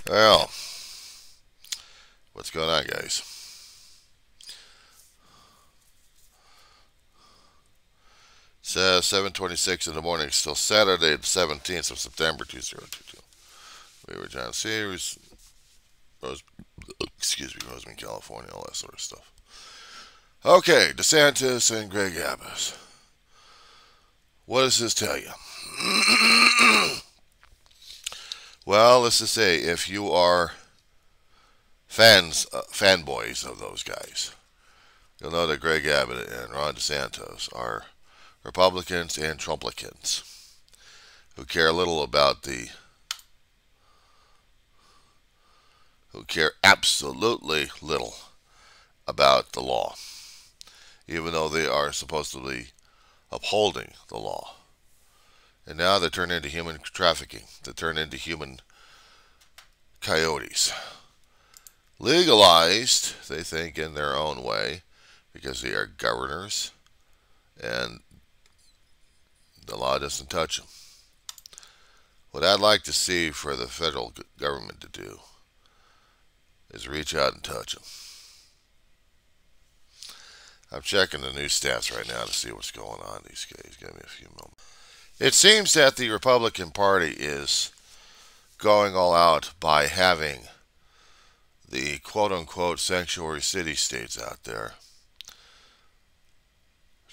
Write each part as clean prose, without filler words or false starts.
Well, what's going on, guys? It's 7:26 in the morning. Still Saturday, the 17th of September, 2022. We were John Sears, Roseman, California, all that sort of stuff. Okay, DeSantis and Greg Abbott. What does this tell you? Well, let's just say if you are fanboys of those guys, you'll know that Greg Abbott and Ron DeSantis are Republicans and Trumplicans who care who care absolutely little about the law, even though they are supposedly upholding the law. And now they turn into human trafficking. They turn into human coyotes. Legalized, they think, in their own way, because they are governors, and the law doesn't touch them. What I'd like to see for the federal government to do is reach out and touch them. I'm checking the news stats right now to see what's going on these days. Give me a few moments. It seems that the Republican Party is going all out by having the quote-unquote sanctuary city-states out there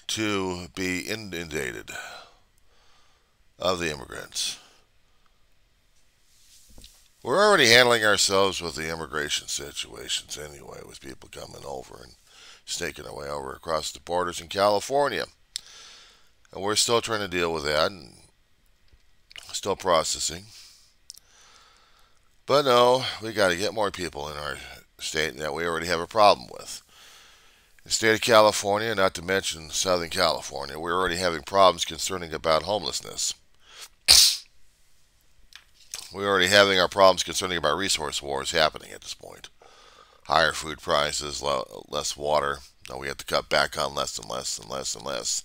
to be inundated of the immigrants. We're already handling ourselves with the immigration situations anyway, with people coming over and snaking their way over across the borders in California. And we're still trying to deal with that and still processing. But no, we got to get more people in our state that we already have a problem with. In the state of California, not to mention Southern California, we're already having problems concerning about homelessness. We're already having our problems concerning about resource wars happening at this point. Higher food prices, less water. Now we have to cut back on less and less and less and less.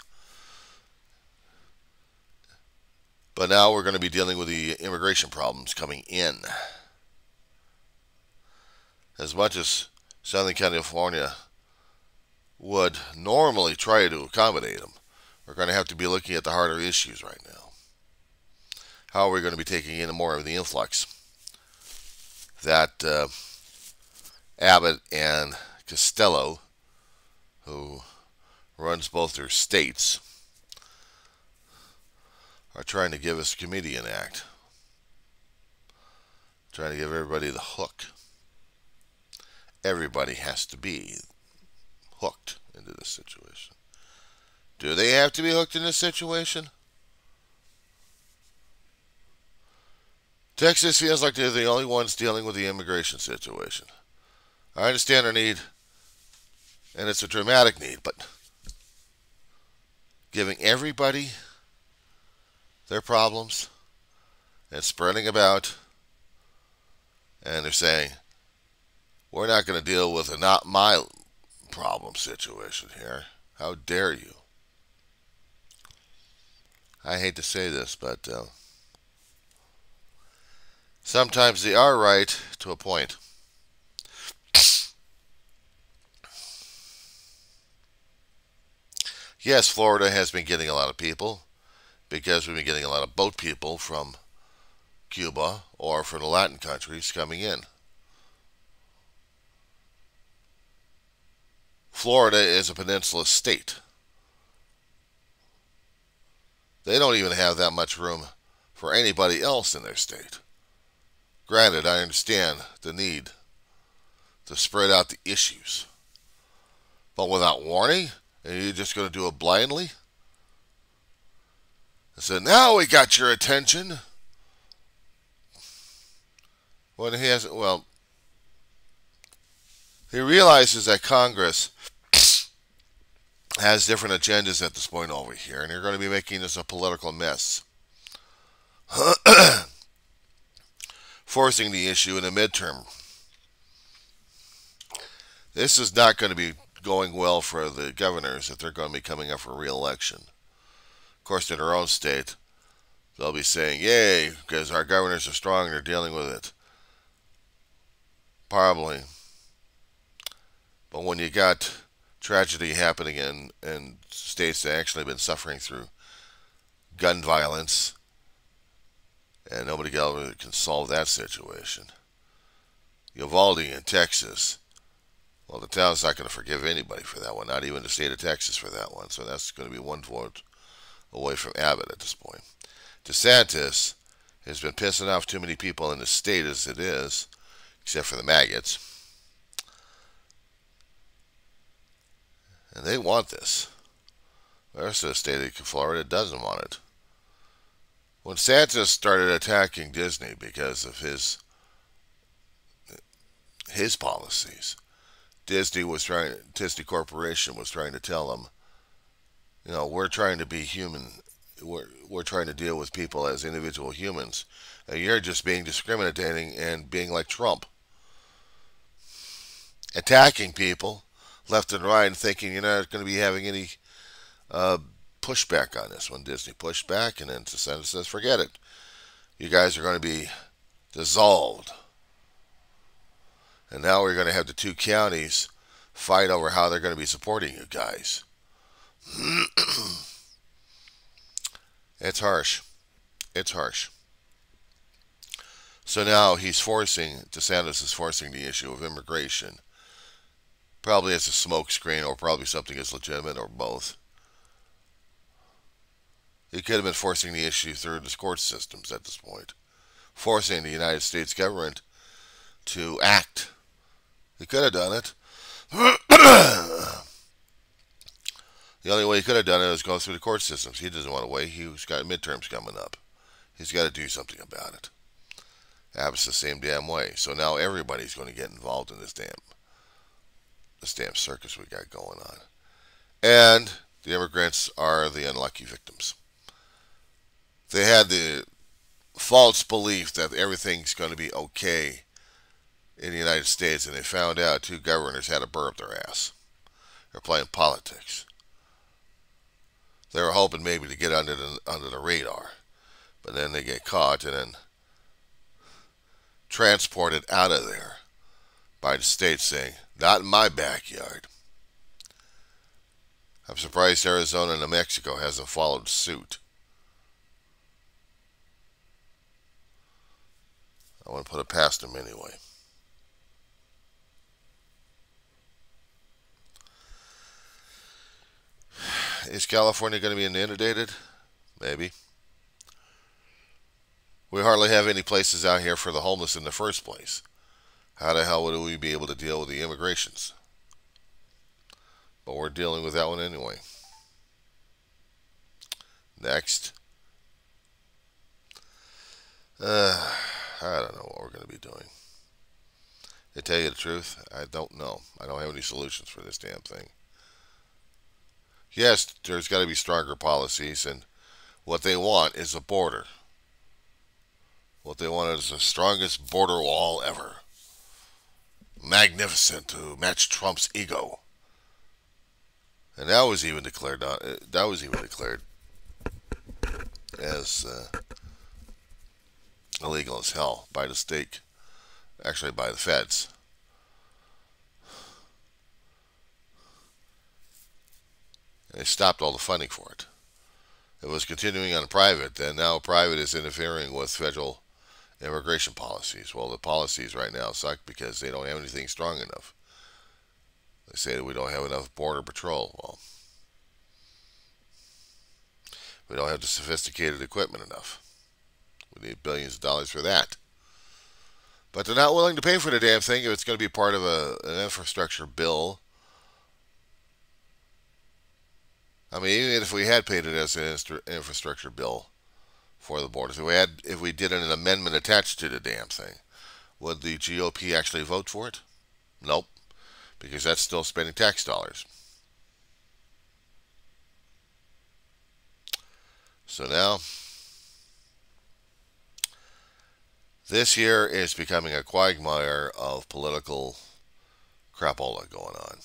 But now we're going to be dealing with the immigration problems coming in. As much as Southern California would normally try to accommodate them, we're going to have to be looking at the harder issues right now. How are we going to be taking in more of the influx that Abbott and Costello, who runs both their states, are trying to give us a comedian act, trying to give everybody the hook. Everybody has to be hooked into this situation. Do they have to be hooked in this situation? Texas feels like they're the only ones dealing with the immigration situation. I understand their need, and it's a dramatic need, but giving everybody their problems and spreading about, and they're saying, we're not going to deal with a not my problem situation here. How dare you? I hate to say this, but sometimes they are right to a point. Yes, Florida has been getting a lot of people because we've been getting a lot of boat people from Cuba or from the Latin countries coming in. Florida is a peninsula state. They don't even have that much room for anybody else in their state. Granted, I understand the need to spread out the issues. But without warning, and you're just going to do it blindly? I said, now we got your attention. When he has, well, he realizes that Congress has different agendas at this point over here, and they're going to be making this a political mess. Forcing the issue in a midterm. This is not going to be going well for the governors if they're going to be coming up for re-election. Of course, in their own state, they'll be saying, yay, because our governors are strong and they're dealing with it. Probably. But when you got tragedy happening in states that actually been suffering through gun violence, and nobody can solve that situation. Uvalde in Texas, well, the town's not going to forgive anybody for that one, not even the state of Texas for that one. So that's going to be one vote away from Abbott at this point. DeSantis has been pissing off too many people in the state as it is, except for the maggots. And they want this. The rest of the state of Florida doesn't want it. When DeSantis started attacking Disney because of his policies, Disney Corporation was trying to tell him, you know, we're trying to be human. We're trying to deal with people as individual humans. And you're just being discriminating and being like Trump. Attacking people left and right and thinking you're not going to be having any pushback on this. When Disney pushed back, and then DeSantis says, forget it. You guys are going to be dissolved. And now we're going to have the two counties fight over how they're going to be supporting you guys. It's harsh. It's harsh. So now DeSantis is forcing the issue of immigration. Probably as a smokescreen, or probably something as legitimate, or both. He could have been forcing the issue through the court systems at this point. Forcing the United States government to act. He could have done it. The only way he could have done it is go through the court systems. He doesn't want to wait. He's got midterms coming up. He's got to do something about it. Abbott's the same damn way. So now everybody's going to get involved in this damn circus we got going on. And the immigrants are the unlucky victims. They had the false belief that everything's going to be okay in the United States, and they found out two governors had a burr up their ass. They're playing politics. They were hoping maybe to get under the radar, but then they get caught and then transported out of there by the state saying, not in my backyard. I'm surprised Arizona and New Mexico hasn't followed suit. I want to put it past them anyway. Is California going to be inundated? Maybe. We hardly have any places out here for the homeless in the first place. How the hell would we be able to deal with the immigrations? But we're dealing with that one anyway. Next. I don't know what we're going to be doing. To tell you the truth, I don't know. I don't have any solutions for this damn thing. Yes, there's got to be stronger policies, and what they want is a border. What they want is the strongest border wall ever. Magnificent to match Trump's ego. And that was even declared as illegal as hell by the state, actually by the feds. And they stopped all the funding for it. It was continuing on private, and now private is interfering with federal immigration policies. Well, the policies right now suck because they don't have anything strong enough. They say that we don't have enough border patrol. Well, we don't have the sophisticated equipment enough. We need billions of dollars for that. But they're not willing to pay for the damn thing if it's going to be part of an infrastructure bill. I mean, even if we had paid it as an infrastructure bill for the borders, if we did an amendment attached to the damn thing, would the GOP actually vote for it? Nope, because that's still spending tax dollars. So now, this year is becoming a quagmire of political crapola going on.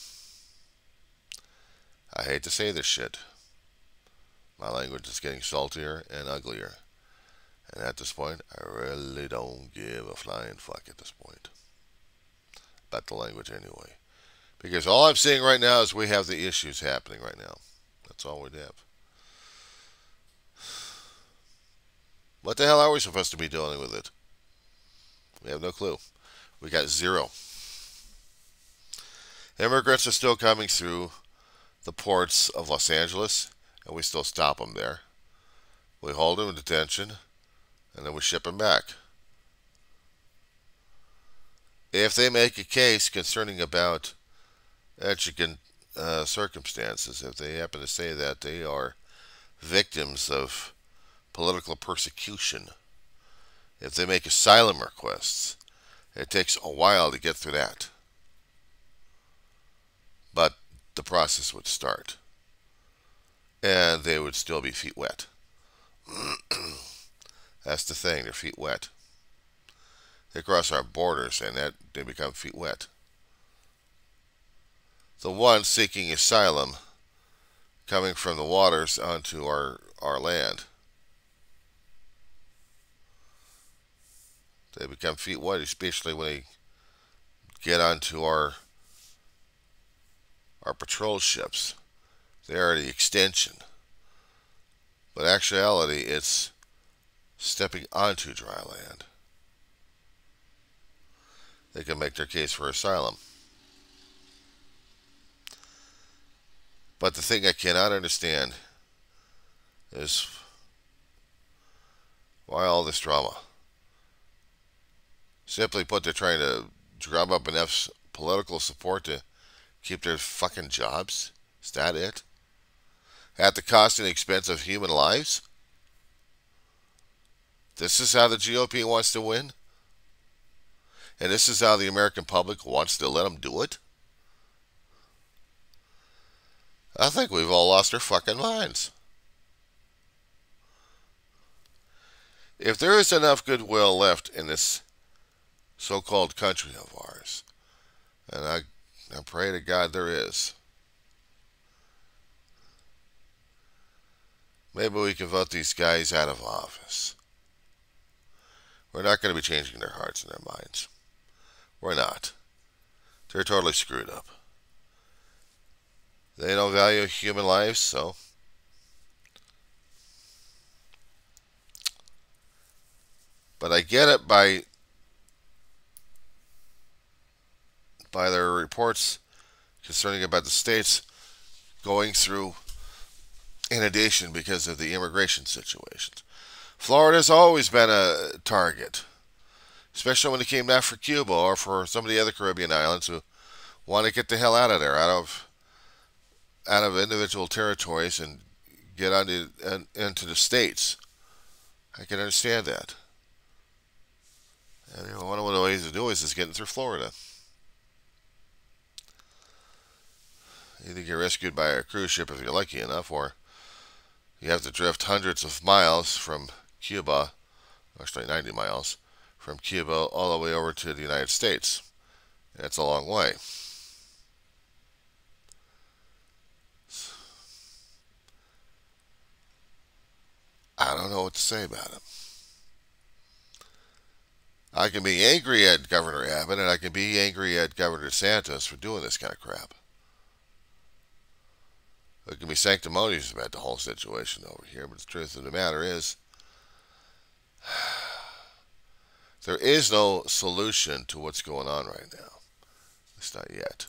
I hate to say this shit. My language is getting saltier and uglier. And at this point, I really don't give a flying fuck at this point. got the language anyway. Because all I'm seeing right now is we have the issues happening right now. That's all we have. What the hell are we supposed to be dealing with it? We have no clue. We got zero. Immigrants are still coming through the ports of Los Angeles, and we still stop them there. We hold them in detention, and then we ship them back. If they make a case concerning about exigent circumstances, if they happen to say that they are victims of political persecution, if they make asylum requests, it takes a while to get through that. But the process would start. And they would still be feet wet. That's the thing, their feet wet. They cross our borders and they become feet wet. The ones seeking asylum coming from the waters onto our land, they become feet wet, especially when they get onto our patrol ships. They are the extension. But in actuality, it's stepping onto dry land. They can make their case for asylum. But the thing I cannot understand is why all this drama? Simply put, they're trying to drum up enough political support to keep their fucking jobs. Is that it? At the cost and expense of human lives? This is how the GOP wants to win? And this is how the American public wants to let them do it? I think we've all lost our fucking minds. If there is enough goodwill left in this so-called country of ours, and I pray to God there is, maybe we can vote these guys out of office. We're not going to be changing their hearts and their minds. We're not. They're totally screwed up. They don't value human lives, so but I get it by their reports concerning about the states going through inundation because of the immigration situations. Florida's always been a target, especially when it came down for Cuba or for some of the other Caribbean islands who want to get the hell out of there, out of individual territories and get into the states. I can understand that. And one of the ways to do it is getting through Florida. Either get rescued by a cruise ship if you're lucky enough, or you have to drift hundreds of miles from Cuba, actually 90 miles, from Cuba all the way over to the United States. That's a long way. I don't know what to say about it. I can be angry at Governor Abbott, and I can be angry at Governor DeSantis for doing this kind of crap. I can be sanctimonious about the whole situation over here, but the truth of the matter is, there is no solution to what's going on right now. At least not yet.